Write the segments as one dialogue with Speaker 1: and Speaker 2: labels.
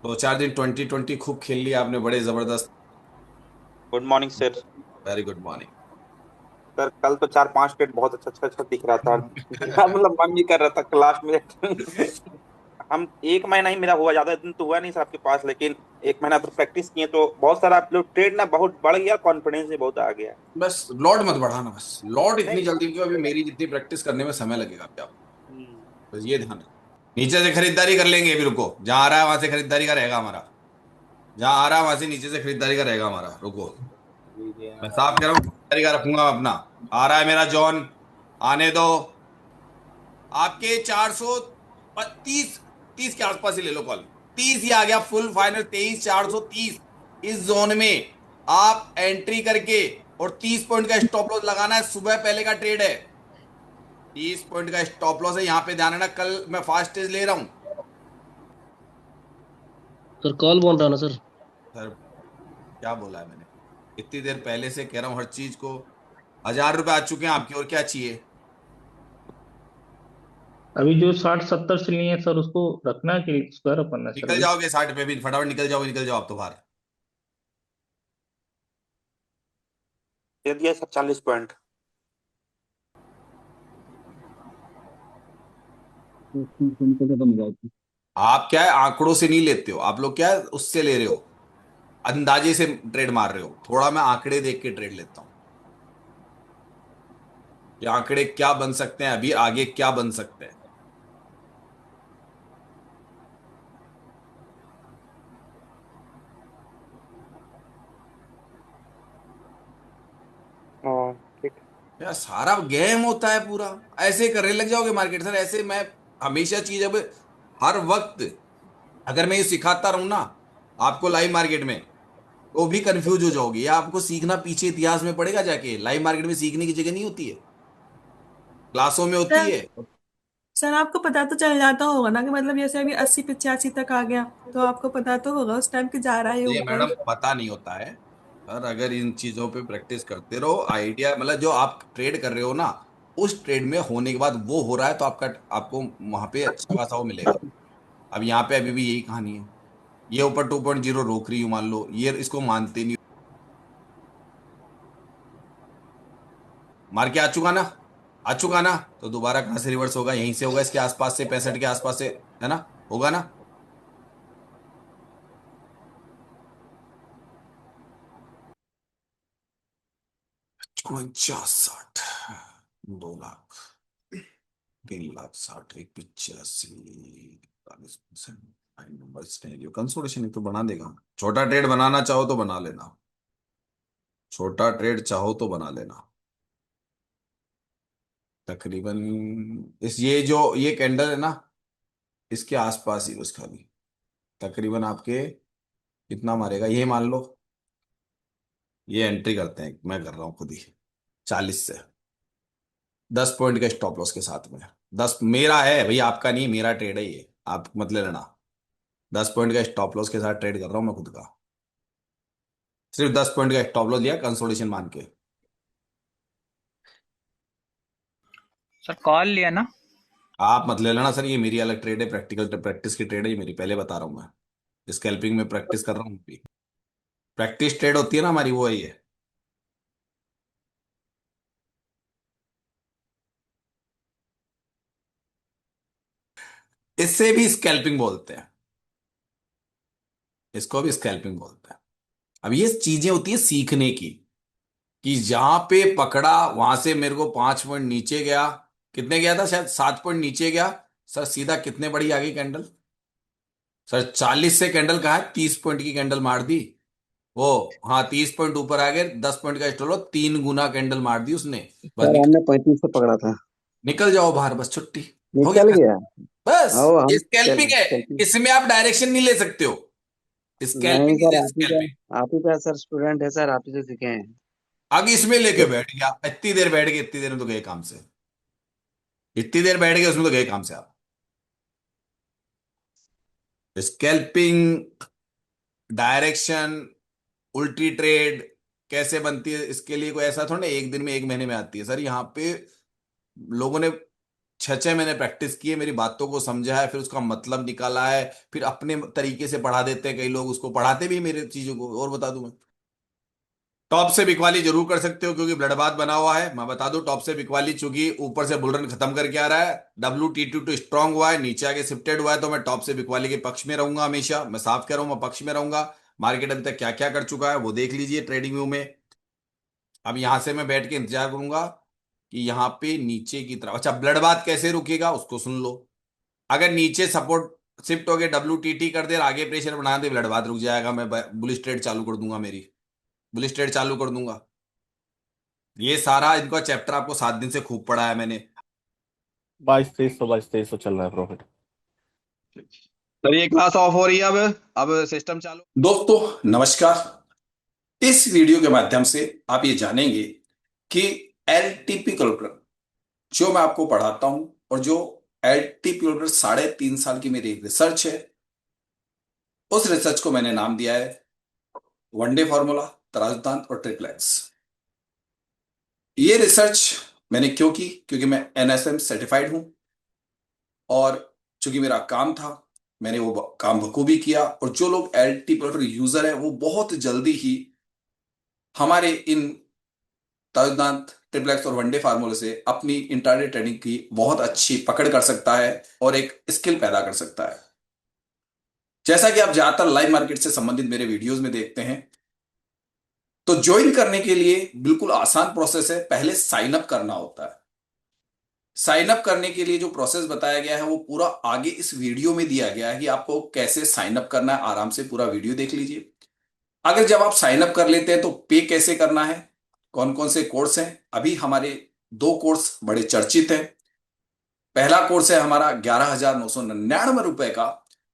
Speaker 1: दो चार दिन 2020 खूब खेल लिया आपने, बड़े जबरदस्त।
Speaker 2: Good morning sir.
Speaker 1: Very good morning.
Speaker 2: Sir कल तो 4-5 मिनट बहुत अच्छा दिख रहा था। मतलब मन भी कर रहा था क्लास में। हम 1 महीना ही मेरा हुआ, ज्यादा दिन तो हुआ नहीं सर आपके पास, लेकिन 1 महीना तो प्रैक्टिस किए तो बहुत सारा आप लोग ट्रेड ना बहुत बढ़ गया, कॉन्फिडेंस भी बहुत आ गया।
Speaker 1: बस लॉर्ड मत बढ़ाना, बस लॉर्ड इतनी
Speaker 2: नहीं।
Speaker 1: जल्दी क्यों, अभी मेरी जितनी प्रैक्टिस करने में समय लगेगा अभी आपको।
Speaker 2: हम्म।
Speaker 1: बस ये ध्यान रखो। नीचे से खरीदारी कर लेंगे, अभी रुको, जहां आ रहा है वहां से खरीदारी का रहेगा हमारा। जहां आ रहा है वहां से नीचे से खरीदारी का रहेगा हमारा, रुको।
Speaker 2: जी जी
Speaker 1: मैं साफ कह रहा हूँ, खरीदारी का रखूंगा अपना। आ रहा है मेरा जॉन, आने दो। आपके 430, 30 के आसपास ही ले लो कॉल। 30 ही आ गया फुल फाइनल, 23,430। इस जोन में आप एंट्री करके, और 30 पॉइंट का स्टॉप लॉस लगाना है, सुबह पहले का ट्रेड है। 30 पॉइंट का स्टॉप लॉस है, यहां पे ध्यान रखना, कल मैं फास्टेज ले रहा हूं।
Speaker 3: सर कॉल बोल रहा ना सर।
Speaker 1: सर क्या बोला है मैंने? इतनी देर पहले से कह रहा हूं हर चीज को। 1,000 रुपए आ चुके हैं आपके, और क्या चाहिए?
Speaker 3: अभी जो 60-70 से लिए हैं सर, उसको रखना है कि स्क्वायर अप करना है सर
Speaker 1: निकल
Speaker 3: अभी?
Speaker 1: जाओगे 60 पे भी, फटाफट निकल जाओगे, निकल जाओ आप तो बाहर।
Speaker 2: दे दिया सर 40 पॉइंट।
Speaker 1: आप क्या है, आंकड़ों से नहीं लेते हो आप लोग, क्या है उससे ले रहे हो, अंदाजे से ट्रेड मार रहे हो। थोड़ा मैं आंकड़े देख के ट्रेड लेता हूं, कि आंकड़े क्या बन सकते हैं, अभी आगे क्या बन सकते हैं।
Speaker 2: हाँ ठीक।
Speaker 1: यार सारा गेम होता है पूरा। ऐसे करने लग जाओगे मार्केट सर, ऐसे मैं हमेशा चीज, अब हर वक्त अगर मैं ये सिखाता रहूं ना आपको लाइव मार्केट में, तो भी कंफ्यूज हो जाओगे। या आपको सीखना पीछे इतिहास में पड़ेगा जाके, लाइव मार्केट में सीखने की जगह नहीं होती है, क्लासों में होती
Speaker 4: सर
Speaker 1: है।
Speaker 4: सर आपको पता तो चल जाता होगा ना कि मतलब जैसे अभी 80-85 तक आ गया, तो आपको पता तो होगा उस टाइम के जा रहा है
Speaker 1: ये
Speaker 4: ऊपर।
Speaker 1: मैडम पता नहीं होता है। और अगर इन चीजों पे प्रैक्टिस करते रहो, आइडिया मतलब जो आप ट्रेड कर रहे हो ना, उस ट्रेड में होने के बाद वो हो रहा है, तो आपका आपको वहां पे अच्छा खासा वो मिलेगा। अब यहाँ पे अभी भी यही कहानी है। ये ऊपर 2.0 रोक रही हूँ, मान लो ये इसको मानते नहीं। मार के आ चुका ना, आ चुका ना, तो दोबारा कहां से रिवर्स होगा? यहीं से होगा, इसके आसपास से, 65 के आसपास से, है ना? होगा ना? 49, 60, 2 लाख, 3,60,, 1,85, 40%। नंबर स्टेरियो कंसोलिडेशन तो बना देगा। छोटा ट्रेड बनाना चाहो तो बना लेना, छोटा ट्रेड चाहो तो बना लेना। तकरीबन इस ये जो ये कैंडल है ना, इसके आसपास ही उसका भी तकरीबन आपके कितना मारेगा ये मान लो। ये एंट्री करते हैं, मैं कर रहा हूँ खुद ही, 40 से। 10 पॉइंट का स्टॉप लॉस के साथ में। 10 मेरा है भाई, आपका नहीं, मेरा ट्रेड है ये, आप मत ले लेना। 10 पॉइंट का स्टॉप लॉस के साथ ट्रेड कर रहा हूँ मैं खुद का। सिर्फ 10 पॉइंट का स्टॉप लॉस लिया कंसोलिडेशन मान के।
Speaker 5: सर कॉल लिया ना।
Speaker 1: आप मत ले लेना सर, ये मेरी अलग ट्रेड है, प्रैक्टिकल प्रैक्टिस की ट्रेड है ये मेरी, पहले बता रहा हूँ मैं। स्कैल्पिंग में प्रैक्टिस कर रहा हूँ अभी। प्रैक्टिस ट्रेड होती है ना हमारी, वो है ये। इससे भी स्कैल्पिंग बोलते हैं, इसको भी स्कैल्पिंग बोलते हैं। अब ये चीजें होती है सीखने की, कि जहां पे पकड़ा वहां से मेरे को 5 पॉइंट नीचे गया। कितने गया था, शायद 7 पॉइंट नीचे गया। सर सीधा कितने बड़ी आ गई कैंडल? सर 40 से कैंडल कहा है, 30 पॉइंट की कैंडल मार दी वो। हाँ 30 पॉइंट ऊपर आ गए, 10 पॉइंट का स्टॉल हो, 3 गुना कैंडल मार दी उसने। बस
Speaker 6: सर
Speaker 1: निकल,
Speaker 6: हमने 35 से पकड़ा था।
Speaker 1: निकल जाओ बाहर, बस छुट्टी। हो
Speaker 6: निकल
Speaker 1: गया।
Speaker 6: गया।
Speaker 1: बस
Speaker 6: आओ
Speaker 1: ये
Speaker 6: हम
Speaker 1: स्कैल्पिंग है,
Speaker 6: चलते।
Speaker 1: इसमें आप डायरेक्शन नहीं ले सकते हो।
Speaker 6: नहीं
Speaker 1: स्कैल्पिंग
Speaker 6: सर,
Speaker 1: इज स्कैल्पिंग।
Speaker 6: आप ही का सर स्टूडेंट है सर, आप ही से सीखे हैं।
Speaker 1: आगे इसमें लेके बैठ गया, इतनी देर बैठ गए, इतनी देर में तो गए काम से। इतनी देर बैठ गए उसमें तो गए काम से आप। स्कैल्पिंग, डायरेक्शन, उल्टी ट्रेड कैसे बनती है, इसके लिए कोई ऐसा थोड़ा ना एक दिन में एक महीने में आती है सर। यहाँ पे लोगों ने छह छह महीने प्रैक्टिस की है, मेरी बातों को समझा है, फिर उसका मतलब निकाला है, फिर अपने तरीके से पढ़ा देते हैं कई लोग, उसको पढ़ाते भी मेरे चीजों को। और बता दूं मैं, टॉप से बिकवाली जरूर कर सकते हो क्योंकि ब्लड बाथ बना हुआ है। मैं बता दूं, टॉप से बिकवाली चूंकि ऊपर से बुलरन खत्म करके आ रहा है, WT2 स्ट्रांग हुआ है, नीचे आके शिफ्टेड हुआ है, तो मैं टॉप से बिकवाली के पक्ष में रहूंगा हमेशा। मैं साफ कह रहा हूं, मैं पक्ष में रहूंगा। मार्केट अभी तक क्या क्या कर चुका है वो देख लीजिए ट्रेडिंग व्यू में। अब यहां से मैं बैठ के इंतजार करूंगा कि यहाँ पे नीचे की तरफ, अच्छा ब्लड बाथ कैसे रुकेगा उसको सुन लो। अगर नीचे सपोर्ट शिफ्ट हो गए, WTT कर दे, आगे प्रेशर बना दे, ब्लड बाथ रुक जाएगा, मैं बुलिश ट्रेड चालू कर दूंगा, मेरी बुलिश ट्रेड चालू कर दूंगा। ये सारा इनका चैप्टर आपको 7 दिन से खूब पढ़ा है मैंने।
Speaker 7: 2200 चल रहा है प्रॉफिट।
Speaker 1: सर ये क्लास ऑफ हो रही है, अब सिस्टम चालू। दोस्तों नमस्कार। इस वीडियो के माध्यम से आप ये जानेंगे कि LTP कैलकुलेटर जो मैं आपको पढ़ाता हूं, और जो LTP कैलकुलेटर 3.5 साल की मेरी एक रिसर्च है, उस रिसर्च को मैंने नाम दिया है वनडे फॉर्मूला, तराजदान और ट्रिपलेट्स। ये रिसर्च मैंने क्यों की? क्योंकि मैं NSM सर्टिफाइड हूं, और चूंकि मेरा काम था, मैंने वो काम बखूबी किया। और जो लोग LTP कैलकुलेटर यूजर है वो बहुत जल्दी ही हमारे इन तराजदान, ट्रिपलेट्स और वनडे फार्मूले से अपनी इंट्राडे ट्रेडिंग की बहुत अच्छी पकड़ कर सकता है और एक स्किल पैदा कर सकता है। जैसा कि आप ज्यादातर लाइव मार्केट से संबंधित मेरे वीडियोस में देखते हैं, तो ज्वाइन करने के लिए बिल्कुल आसान प्रोसेस है। पहले साइन अप करना होता है। साइन अप करने के लिए जो प्रोसेस बताया गया है वो पूरा आगे इस वीडियो में दिया गया है कि आपको कैसे साइन अप करना है। आराम से पूरा वीडियो देख लीजिए। अगर जब आप साइन अप कर लेते हैं तो पे कैसे करना है, कौन कौन से कोर्स हैं। अभी हमारे 2 कोर्स बड़े चर्चित हैं। पहला कोर्स है हमारा 11,999 रुपए का,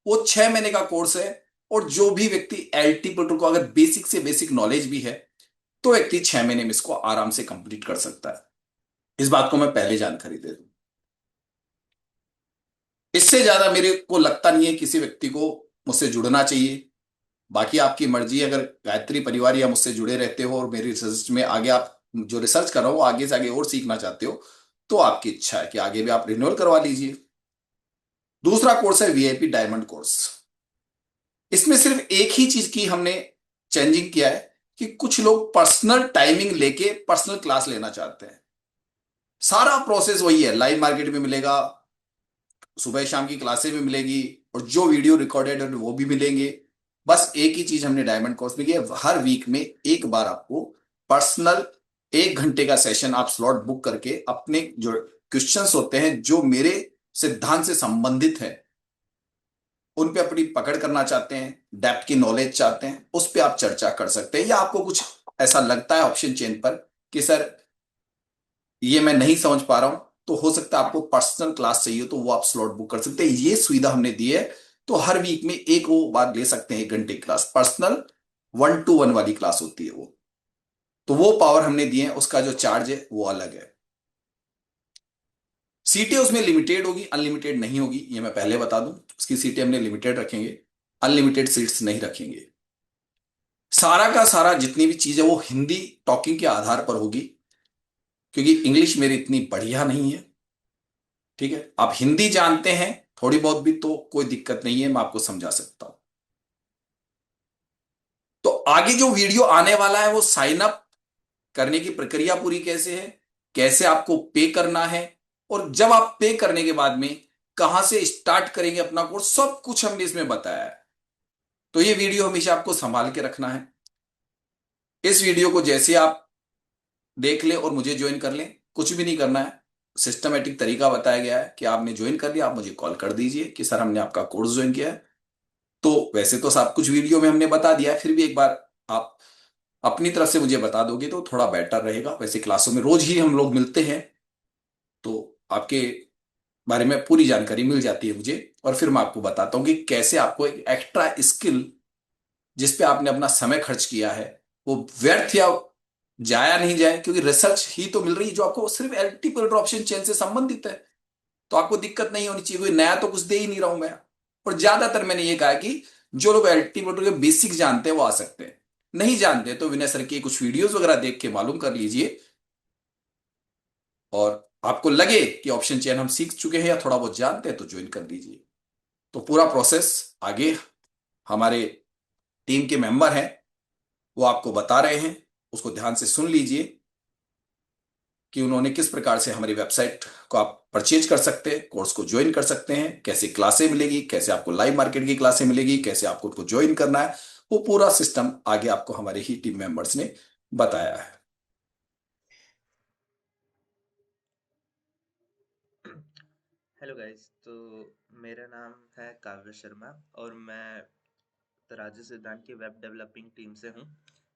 Speaker 1: वो 6 महीने का कोर्स है। और जो भी व्यक्ति LTP को अगर बेसिक से बेसिक नॉलेज भी है तो व्यक्ति 6 महीने में इसको आराम से कंप्लीट कर सकता है। इस बात को मैं पहले जानकारी दे दूं। इससे ज्यादा मेरे को लगता नहीं है किसी व्यक्ति को मुझसे जुड़ना चाहिए। बाकी आपकी मर्जी है, अगर गायत्री परिवार या मुझसे जुड़े रहते हो और मेरी रिसर्च में आगे आप जो रिसर्च कर रहा हो आगे से आगे और सीखना चाहते हो, तो आपकी इच्छा है कि आगे भी आप रिन्यूअल करवा लीजिए। दूसरा कोर्स है VIP डायमंड कोर्स। इसमें सिर्फ एक ही चीज की हमने चेंजिंग किया है कि कुछ लोग पर्सनल टाइमिंग लेके पर्सनल क्लास लेना चाहते हैं। सारा प्रोसेस वही है, लाइव मार्केट में मिलेगा, सुबह शाम की क्लासेस में मिलेगी, और जो वीडियो रिकॉर्डेड है वो भी मिलेंगे। बस एक ही चीज हमने डायमंड कोर्स में किया, हर वीक में एक बार आपको पर्सनल 1 घंटे का सेशन आप स्लॉट बुक करके अपने जो क्वेश्चंस होते हैं जो मेरे सिद्धांत से संबंधित है उन पे अपनी पकड़ करना चाहते हैं, डेप्थ की नॉलेज चाहते हैं, उस पे आप चर्चा कर सकते हैं। या आपको कुछ ऐसा लगता है ऑप्शन चेन पर कि सर ये मैं नहीं समझ पा रहा हूं, तो हो सकता है आपको पर्सनल क्लास चाहिए, तो वो आप स्लॉट बुक कर सकते हैं। ये सुविधा हमने दी है। तो हर वीक में एक वो बार ले सकते हैं, 1 घंटे की क्लास, पर्सनल 1-to-1 वाली क्लास होती है वो। तो वो पावर हमने दिए हैं, उसका जो चार्ज है वो अलग है। सीटें उसमें लिमिटेड होगी, अनलिमिटेड नहीं होगी, ये मैं पहले बता दूं। उसकी सीटें हमने लिमिटेड रखेंगे, अनलिमिटेड सीट्स नहीं रखेंगे। सारा का सारा जितनी भी चीज है वो हिंदी टॉकिंग के आधार पर होगी, क्योंकि इंग्लिश मेरी इतनी बढ़िया नहीं है। ठीक है, आप हिंदी जानते हैं थोड़ी बहुत भी तो कोई दिक्कत नहीं है, मैं आपको समझा सकता हूं। तो आगे जो वीडियो आने वाला है वो साइन अप करने की प्रक्रिया पूरी कैसे है, कैसे आपको पे करना है, और जब आप पे करने के बाद में कहां से स्टार्ट करेंगे अपना कोर्स, सब कुछ हमने इसमें बताया है। तो ये वीडियो हमेशा आपको संभाल के रखना है। इस वीडियो को जैसे आप देख लें और मुझे ज्वाइन कर लें, कुछ भी नहीं करना है। सिस्टमेटिक तरीका बताया गया है कि आपने ज्वाइन कर लिया, आप मुझे कॉल कर दीजिए कि सर हमने आपका कोर्स ज्वाइन किया है। तो वैसे तो सब कुछ वीडियो में हमने बता दिया है, फिर भी एक बार आप अपनी तरफ से मुझे बता दोगे तो थोड़ा बेटर रहेगा। वैसे क्लासों में रोज ही हम लोग मिलते हैं, तो आपके बारे में पूरी जानकारी मिल जाती है मुझे, और फिर मैं आपको बताता हूं कि कैसे आपको एक एक्स्ट्रा स्किल जिसपे आपने अपना समय खर्च किया है वो व्यर्थ या जाया नहीं जाए, क्योंकि रिसर्च ही तो मिल रही है जो आपको सिर्फ LTP ऑप्शन चेन से संबंधित है। तो आपको दिक्कत नहीं होनी चाहिए, कोई नया तो कुछ दे ही नहीं रहा हूं मैं। और ज्यादातर मैंने ये कहा कि जो लोग LTP के बेसिक जानते हैं वो आ सकते हैं, नहीं जानते तो विनय सर के कुछ वीडियोस वगैरह देख के मालूम कर लीजिए। और आपको लगे कि ऑप्शन चेन हम सीख चुके हैं या थोड़ा बहुत जानते हैं तो ज्वाइन कर लीजिए। तो पूरा प्रोसेस आगे हमारे टीम के मेंबर हैं, वो आपको बता रहे हैं, उसको ध्यान से सुन लीजिए कि उन्होंने किस प्रकार से हमारी वेबसाइट को आप परचेज कर सकते हैं, कोर्स को ज्वाइन कर सकते हैं, कैसे क्लासें मिलेगी, कैसे आपको लाइव मार्केट की क्लासें मिलेगी, कैसे आपको उनको ज्वाइन करना है। वो पूरा सिस्टम आगे आपको हमारे ही टीम मेंबर्स ने बताया है।
Speaker 7: हेलो गाइस, तो मेरा नाम है काव्य शर्मा और मैं तराजू सिद्धांत की वेब डेवलपिंग टीम से हूँ।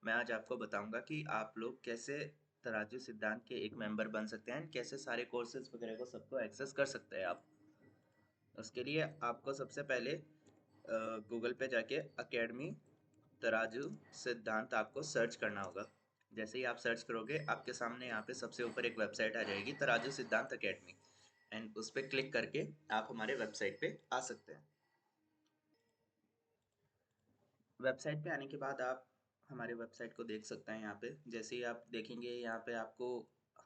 Speaker 7: मैं आज आपको बताऊंगा कि आप लोग कैसे तराजू सिद्धांत के एक मेंबर बन सकते हैं, कैसे सारे कोर्सेज वगैरह को सबको एक्सेस कर सकते हैं आप। उसके लिए आपको सबसे पहले गूगल पे जाके अकेडमी तराजू सिद्धांत आपको सर्च करना होगा। जैसे ही आप सर्च करोगे आपके सामने यहाँ पे सबसे ऊपर एक वेबसाइट आ जाएगी, तराजू सिद्धांत अकेडमी, एंड उस पर क्लिक करके आप हमारे वेबसाइट पे आ सकते हैं। वेबसाइट पे आने के बाद आप हमारे वेबसाइट को देख सकते हैं। यहाँ पे जैसे ही आप देखेंगे यहाँ पे आपको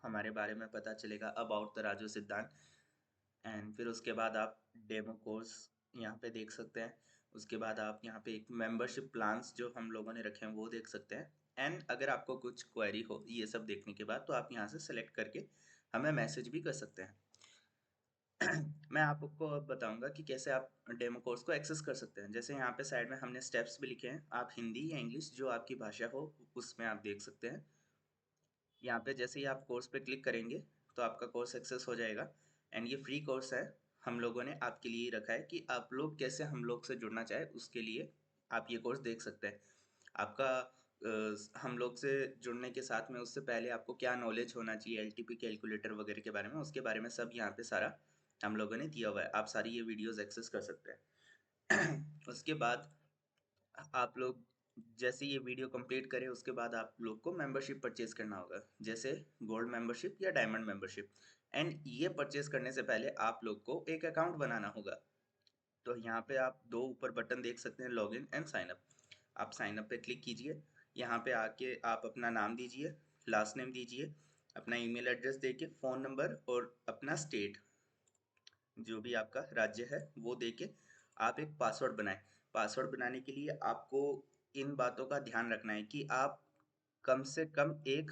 Speaker 7: हमारे बारे में पता चलेगा, अबाउट तराजू सिद्धांत, एंड फिर उसके बाद आप डेमो कोर्स यहाँ पे देख सकते हैं। उसके बाद आप यहाँ पे एक मेंबरशिप प्लान्स जो हम लोगों ने रखे हैं वो देख सकते हैं। एंड अगर आपको कुछ क्वेरी हो ये सब देखने के बाद तो आप यहाँ से सेलेक्ट करके हमें मैसेज भी कर सकते हैं। मैं आपको अब बताऊंगा कि कैसे आप डेमो कोर्स को एक्सेस कर सकते हैं। जैसे यहाँ पे साइड में हमने स्टेप्स भी लिखे हैं, आप हिंदी या इंग्लिश जो आपकी भाषा हो उसमें आप देख सकते हैं। यहाँ पे जैसे ही आप कोर्स पे क्लिक करेंगे तो आपका कोर्स एक्सेस हो जाएगा। एंड ये फ्री कोर्स है, हम लोगों ने आपके लिए रखा है कि आप लोग कैसे हम लोग से जुड़ना चाहे उसके लिए आप ये कोर्स देख सकते हैं। आपका हम लोग से जुड़ने के साथ में उससे पहले आपको क्या नॉलेज होना चाहिए एलटीपी कैलकुलेटर वगैरह के बारे में, उसके बारे में सब यहाँ पे सारा हम लोगों ने दिया हुआ है। आप सारी ये वीडियोस एक्सेस कर सकते हैं। उसके बाद आप लोग जैसे ये वीडियो कंप्लीट करें उसके बाद आप लोग को मेंबरशिप परचेज करना होगा, जैसे गोल्ड मेंबरशिप या डायमंड मेंबरशिप। एंड ये परचेज करने से पहले आप लोग को एक अकाउंट बनाना होगा। तो यहाँ पे आप दो ऊपर बटन देख सकते हैं, लॉगिन एंड साइन अप। आप साइन अप पे क्लिक कीजिए। यहाँ पे आके आप अपना नाम दीजिए, लास्ट नेम दीजिए, अपना ईमेल एड्रेस देके, फ़ोन नंबर और अपना स्टेट जो भी आपका राज्य है वो देके आप एक पासवर्ड बनाएं। पासवर्ड बनाने के लिए आपको इन बातों का ध्यान रखना है कि आप कम से कम एक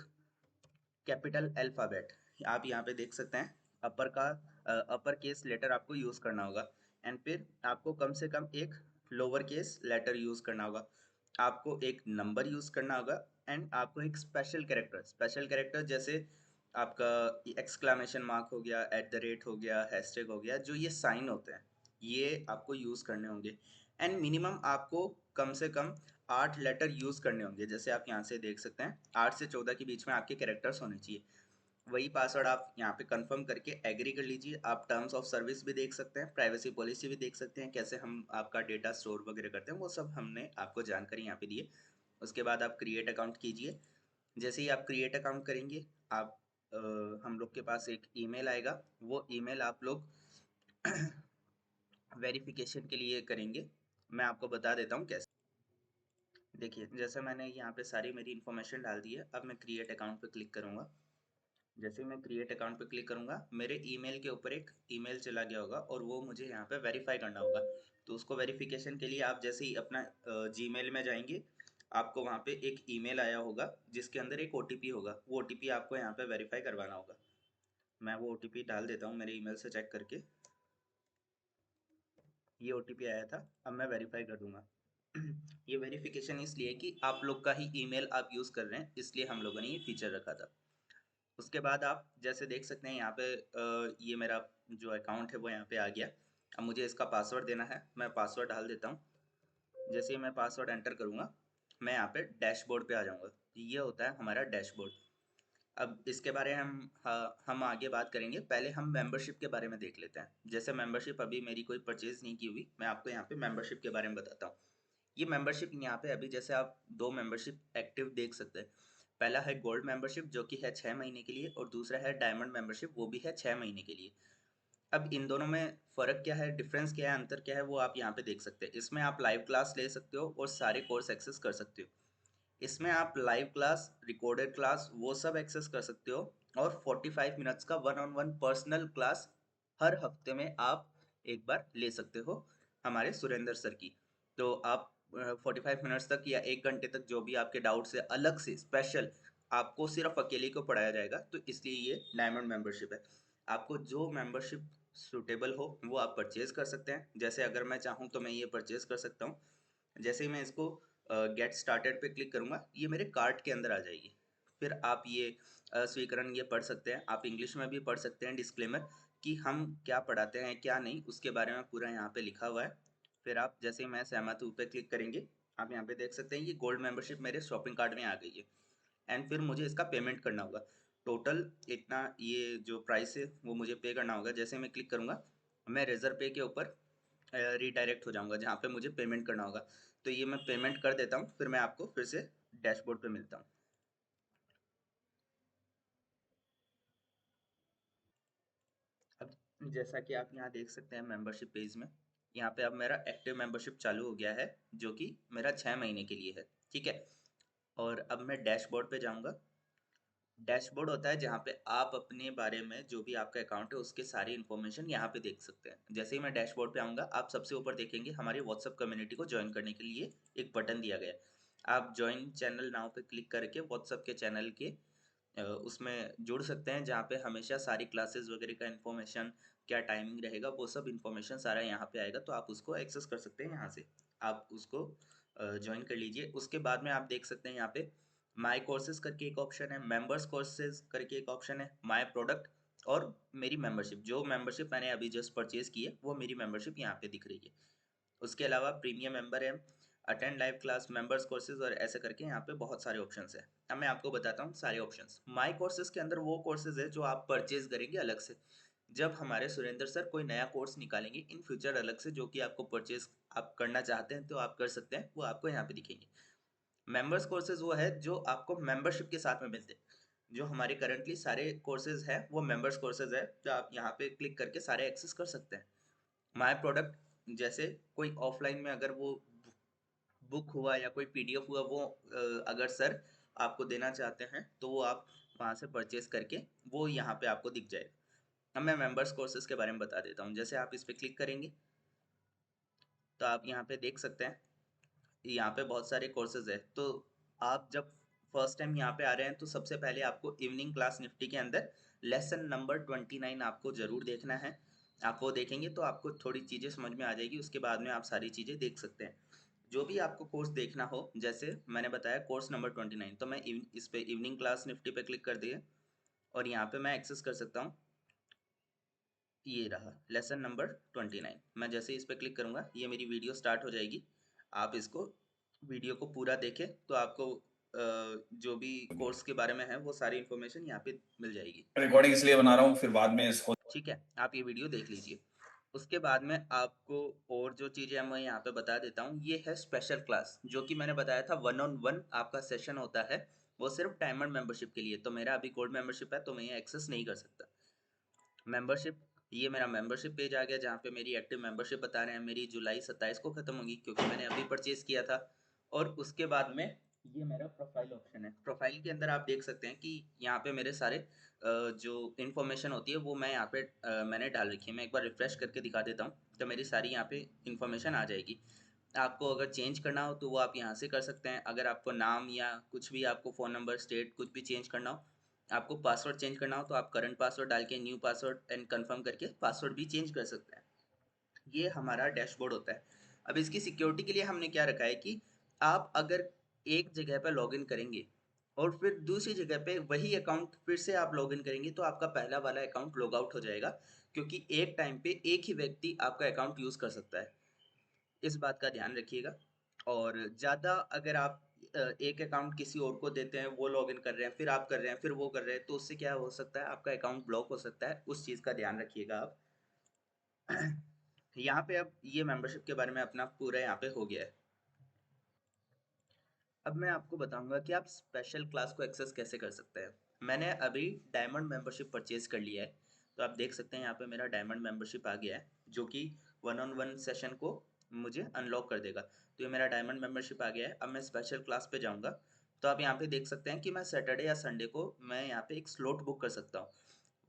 Speaker 7: कैपिटल अल्फ़ाबेट, आप यहाँ पे देख सकते हैं अपर केस लेटर आपको यूज़ करना होगा। एंड फिर आपको कम से कम एक लोअर केस लेटर यूज़ करना होगा। आपको एक नंबर यूज़ करना होगा एंड आपको एक स्पेशल कैरेक्टर जैसे आपका एक्सक्लामेशन मार्क हो गया, एट द रेट हो गया, हैशटैग हो गया, जो ये साइन होते हैं ये आपको यूज़ करने होंगे। एंड मिनिमम आपको कम से कम 8 लेटर यूज़ करने होंगे। जैसे आप यहाँ से देख सकते हैं 8 से 14 के बीच में आपके कैरेक्टर्स होने चाहिए। वही पासवर्ड आप यहाँ पे कंफर्म करके एग्री कर लीजिए। आप टर्म्स ऑफ सर्विस भी देख सकते हैं, प्राइवेसी पॉलिसी भी देख सकते हैं, कैसे हम आपका डेटा स्टोर वगैरह करते हैं वो सब हमने आपको जानकारी यहाँ पे दी है। उसके बाद आप क्रिएट अकाउंट कीजिए। जैसे ही आप क्रिएट अकाउंट करेंगे आप हम लोग के पास एक ईमेल आएगा, वो ईमेल आप लोग वेरिफिकेशन के लिए करेंगे। मैं आपको बता देता हूँ कैसे। देखिए जैसे मैंने यहाँ पे सारी मेरी इन्फॉर्मेशन डाल दी है, अब मैं क्रिएट अकाउंट पे क्लिक करूँगा। जैसे ही मैं क्रिएट अकाउंट पे क्लिक करूँगा मेरे ईमेल के ऊपर एक ईमेल चला गया होगा और वो मुझे यहाँ पे वेरीफाई करना होगा। तो उसको वेरिफिकेशन के लिए आप जैसे ही अपना जीमेल में जाएंगे आपको वहाँ पे एक ईमेल आया होगा जिसके अंदर एक ओटीपी होगा, वो ओटीपी आपको यहाँ पे वेरीफाई करवाना होगा। मैं वो ओटीपी डाल देता हूँ मेरे ईमेल से चेक करके। ये ओटीपी आया था, अब मैं वेरीफाई कर दूंगा। ये वेरिफिकेशन इसलिए कि आप लोग का ही ईमेल आप यूज़ कर रहे हैं, इसलिए हम लोगों ने ये फीचर रखा था। उसके बाद आप जैसे देख सकते हैं यहाँ पे ये मेरा जो अकाउंट है वो यहाँ पे आ गया। अब मुझे इसका पासवर्ड देना है, मैं पासवर्ड डाल देता हूँ। जैसे ही मैं पासवर्ड एंटर करूँगा मैं यहाँ पे डैशबोर्ड पे आ जाऊँगा। ये होता है हमारा डैशबोर्ड। अब इसके बारे में हम आगे बात करेंगे, पहले हम मेंबरशिप के बारे में देख लेते हैं। जैसे मेंबरशिप अभी मेरी कोई परचेज नहीं की हुई, मैं आपको यहाँ पे मेंबरशिप के बारे में बताता हूँ। ये मेंबरशिप यहाँ पे अभी जैसे आप दो मेंबरशिप एक्टिव देख सकते हैं। पहला है गोल्ड मेंबरशिप जो कि है 6 महीने के लिए, और दूसरा है डायमंड मेंबरशिप वो भी है 6 महीने के लिए। अब इन दोनों में फ़र्क क्या है, डिफरेंस क्या है, अंतर क्या है, वो आप यहाँ पे देख सकते हैं। इसमें आप लाइव क्लास ले सकते हो और सारे कोर्स एक्सेस कर सकते हो। इसमें आप लाइव क्लास, रिकॉर्डेड क्लास वो सब एक्सेस कर सकते हो और 45 मिनट्स का 1-on-1 पर्सनल क्लास हर हफ्ते में आप एक बार ले सकते हो हमारे सुरेंद्र सर की। तो आप 45 मिनट्स तक या 1 घंटे तक जो भी आपके डाउट्स है अलग से स्पेशल आपको सिर्फ अकेले को पढ़ाया जाएगा, तो इसलिए ये डायमंड मेंबरशिप है। आपको जो मेंबरशिप सूटेबल हो वो आप परचेज कर सकते हैं। जैसे अगर मैं चाहूँ तो मैं ये परचेज कर सकता हूँ। जैसे ही मैं इसको गेट स्टार्टेड पे क्लिक करूँगा, ये मेरे कार्ट के अंदर आ जाएगी। फिर आप ये स्वीकरण ये पढ़ सकते हैं, आप इंग्लिश में भी पढ़ सकते हैं डिस्क्लेमर कि हम क्या पढ़ाते हैं क्या नहीं, उसके बारे में पूरा यहाँ पे लिखा हुआ है। फिर आप जैसे ही मैं सहमत हूँ पे क्लिक करेंगे, आप यहाँ पे देख सकते हैं ये गोल्ड मेंबरशिप मेरे शॉपिंग कार्ट में आ गई है। एंड फिर मुझे इसका पेमेंट करना होगा। टोटल इतना ये जो प्राइस है वो मुझे पे करना होगा। जैसे मैं क्लिक करूँगा, मैं रेजर पे के ऊपर रिडायरेक्ट हो जाऊँगा जहाँ पे मुझे पेमेंट करना होगा। तो ये मैं पेमेंट कर देता हूँ, फिर मैं आपको फिर से डैशबोर्ड पे मिलता हूँ। अब जैसा कि आप यहाँ देख सकते हैं मेंबरशिप पेज में, यहाँ पे अब मेरा एक्टिव मेंबरशिप चालू हो गया है जो कि मेरा 6 महीने के लिए है, ठीक है। और अब मैं डैशबोर्ड पे जाऊँगा। डैशबोर्ड होता है जहाँ पे आप अपने बारे में जो भी आपका अकाउंट है उसके सारी इन्फॉर्मेशन यहाँ पे देख सकते हैं। जैसे ही मैं डैशबोर्ड पे आऊँगा, आप सबसे ऊपर देखेंगे हमारी व्हाट्सएप कम्युनिटी को ज्वाइन करने के लिए एक बटन दिया गया है। आप ज्वाइन चैनल नाउ पे क्लिक करके व्हाट्सएप के चैनल के उसमें जुड़ सकते हैं, जहाँ पे हमेशा सारी क्लासेस वगैरह का इन्फॉर्मेशन, क्या टाइमिंग रहेगा, वो सब इन्फॉर्मेशन सारा यहाँ पे आएगा। तो आप उसको एक्सेस कर सकते हैं यहाँ से, आप उसको ज्वाइन कर लीजिए। उसके बाद में आप देख सकते हैं यहाँ पे माई कोर्सेज करके एक ऑप्शन है, मेंबर्स कोर्सेज करके एक ऑप्शन है, माई प्रोडक्ट और मेरी मेंबरशिप। जो मेंबरशिप मैंने अभी जस्ट परचेज की है वो मेरी मेंबरशिप यहाँ पे दिख रही है। उसके अलावा प्रीमियम मेंबर है, attend live class, members courses और ऐसे करके यहाँ पे बहुत सारे ऑप्शंस हैं। अब मैं आपको बताता हूँ सारे ऑप्शंस। माई कोर्सेज के अंदर वो कोर्सेज है जो आप परचेज करेंगे अलग से। जब हमारे सुरेंद्र सर कोई नया कोर्स निकालेंगे इन फ्यूचर अलग से, जो कि आपको परचेज आप करना चाहते हैं तो आप कर सकते हैं, वो आपको यहाँ पे दिखेंगे। मेंबर्स कोर्सेज वो है जो आपको मेंबरशिप के साथ में मिलते हैं। जो हमारे करंटली सारे कोर्सेज हैं वो मेंबर्स कोर्सेज है, जो आप यहाँ पे क्लिक करके सारे एक्सेस कर सकते हैं। माय प्रोडक्ट जैसे कोई ऑफलाइन में अगर वो बुक हुआ या कोई पीडीएफ हुआ, वो अगर सर आपको देना चाहते हैं तो वो आप वहाँ से परचेज करके वो यहाँ पे आपको दिख जाएगा। अब मैं मेंबर्स कोर्सेज के बारे में बता देता हूँ। जैसे आप इस पर क्लिक करेंगे तो आप यहाँ पे देख सकते हैं यहाँ पे बहुत सारे कोर्सेज है। तो आप जब फर्स्ट टाइम यहाँ पे आ रहे हैं तो सबसे पहले आपको इवनिंग क्लास निफ्टी के अंदर लेसन नंबर 29 आपको जरूर देखना है। आप वो देखेंगे तो आपको थोड़ी चीज़ें समझ में आ जाएगी, उसके बाद में आप सारी चीज़ें देख सकते हैं। जो भी आपको कोर्स देखना हो, जैसे मैंने बताया कोर्स नंबर 29, तो मैं इस पे इवनिंग क्लास निफ्टी पे क्लिक कर दिए और यहाँ पे मैं एक्सेस कर सकता हूँ। ये रहा लेसन नंबर 29। मैं जैसे इस पर क्लिक करूँगा ये मेरी वीडियो स्टार्ट हो जाएगी। आप इसको वीडियो को पूरा देखें तो आपको जो भी कोर्स के बारे में है वो सारी इन्फॉर्मेशन यहाँ पे मिल जाएगी।
Speaker 1: रिकॉर्डिंग इसलिए बना रहा हूँ, फिर बाद में इसको
Speaker 7: ठीक है, आप ये वीडियो देख लीजिए। उसके बाद में आपको और जो चीज़ें मैं यहाँ पे बता देता हूँ, ये है स्पेशल क्लास जो कि मैंने बताया था 1-on-1 आपका सेशन होता है, वो सिर्फ डायमंड मेंबरशिप के लिए। तो मेरा अभी गोल्ड मेंबरशिप है तो मैं ये एक्सेस नहीं कर सकता। मेंबरशिप, ये मेरा मेंबरशिप पेज आ गया जहाँ पे मेरी एक्टिव मेंबरशिप बता रहे हैं। मेरी जुलाई 27 को ख़त्म होगी क्योंकि मैंने अभी परचेज किया था। और उसके बाद में ये मेरा प्रोफाइल ऑप्शन है। प्रोफाइल के अंदर आप देख सकते हैं कि यहाँ पे मेरे सारे जो इन्फॉर्मेशन होती है वो मैं यहाँ पे मैंने डाल रखी है। मैं एक बार रिफ्रेश करके दिखा देता हूँ तो मेरी सारी यहाँ पे इन्फॉर्मेशन आ जाएगी। आपको अगर चेंज करना हो तो वो आप यहाँ से कर सकते हैं। अगर आपको नाम या कुछ भी, आपको फ़ोन नंबर, स्टेट कुछ भी चेंज करना हो, आपको पासवर्ड चेंज करना हो तो आप करंट पासवर्ड डाल के न्यू पासवर्ड एंड कंफर्म करके पासवर्ड भी चेंज कर सकते हैं। ये हमारा डैशबोर्ड होता है। अब इसकी सिक्योरिटी के लिए हमने क्या रखा है कि आप अगर एक जगह पर लॉगिन करेंगे और फिर दूसरी जगह पे वही अकाउंट फिर से आप लॉगिन करेंगे तो आपका पहला वाला अकाउंट लॉग आउट हो जाएगा, क्योंकि एक टाइम पे एक ही व्यक्ति आपका अकाउंट यूज़ कर सकता है। इस बात का ध्यान रखिएगा। और ज़्यादा अगर आप एक अकाउंट किसी और को देते हैं, वो लॉगिन कर रहे हैं, फिर आप कर रहे हैं, फिर वो कर रहे हैं, तो उससे क्या हो सकता है, आपका अकाउंट ब्लॉक हो सकता है। उस चीज़ का ध्यान रखिएगा आप। यहाँ पे अब ये मेंबरशिप के बारे में अपना पूरा यहाँ पे हो गया है। अब मैं आपको बताऊंगा कि आप स्पेशल क्लास को एक्सेस कैसे कर सकते हैं। मैंने अभी डायमंड मेंबरशिप परचेज कर लिया है, तो आप देख सकते हैं यहाँ पे मेरा डायमंड मेंबरशिप आ गया है जो कि 1-on-1 सेशन को मुझे अनलॉक कर देगा। तो ये मेरा डायमंड मेंबरशिप आ गया है। अब मैं स्पेशल क्लास पे जाऊँगा। तो आप यहाँ पे देख सकते हैं कि मैं सैटरडे या संडे को मैं यहाँ पे एक स्लॉट बुक कर सकता हूँ।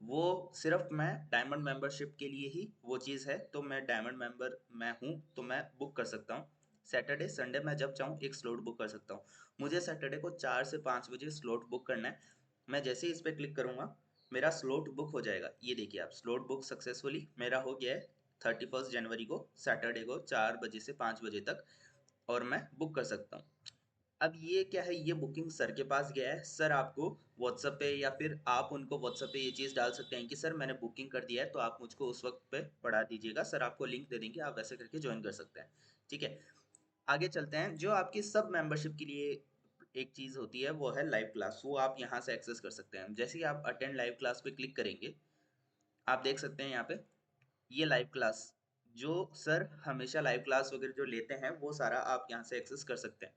Speaker 7: वो सिर्फ मैं डायमंड मेंबरशिप के लिए ही वो चीज़ है, तो मैं डायमंड मेंबर मैं हूँ तो मैं बुक कर सकता हूँ। सैटरडे संडे मैं जब चाहूँ एक स्लॉट बुक कर सकता हूँ। मुझे सैटरडे को 4 से 5 बजे स्लॉट बुक करना है। मैं जैसे ही इस पर क्लिक करूँगा मेरा स्लॉट बुक हो जाएगा। ये देखिए आप, स्लॉट बुक सक्सेसफुली मेरा हो गया है 31 जनवरी को, सैटरडे को 4 बजे से 5 बजे तक, और मैं बुक कर सकता हूँ। अब ये क्या है, ये बुकिंग सर के पास गया है। सर आपको व्हाट्सएप पे या फिर आप उनको व्हाट्सएप पे ये चीज़ डाल सकते हैं कि सर मैंने बुकिंग कर दिया है, तो आप मुझको उस वक्त पे पढ़ा दीजिएगा, सर आपको लिंक दे देंगे, आप वैसे करके ज्वाइन कर सकते हैं। ठीक है, आगे चलते हैं। जो आपकी सब मेंबरशिप के लिए एक चीज़ होती है वो है लाइव क्लास। वो आप यहाँ से एक्सेस कर सकते हैं। जैसे ही आप अटेंड लाइव क्लास पे क्लिक करेंगे, आप देख सकते हैं यहाँ पे ये लाइव क्लास, जो सर हमेशा लाइव क्लास वगैरह जो लेते हैं वो सारा आप यहाँ से एक्सेस कर सकते हैं।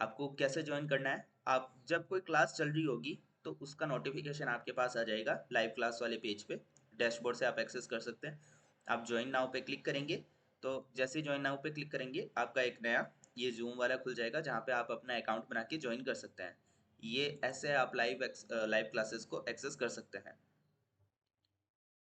Speaker 7: आपको कैसे ज्वाइन करना है, आप जब कोई क्लास चल रही होगी तो उसका नोटिफिकेशन आपके पास आ जाएगा लाइव क्लास वाले पेज पे, डैशबोर्ड से आप एक्सेस कर सकते हैं। आप ज्वाइन नाउ पे क्लिक करेंगे, तो जैसे ही ज्वाइन नाउ पे क्लिक करेंगे आपका एक नया ये जूम वाला खुल जाएगा, जहाँ पे आप अपना अकाउंट बना के ज्वाइन कर सकते हैं। ये ऐसे आप लाइव क्लासेस को एक्सेस कर सकते हैं।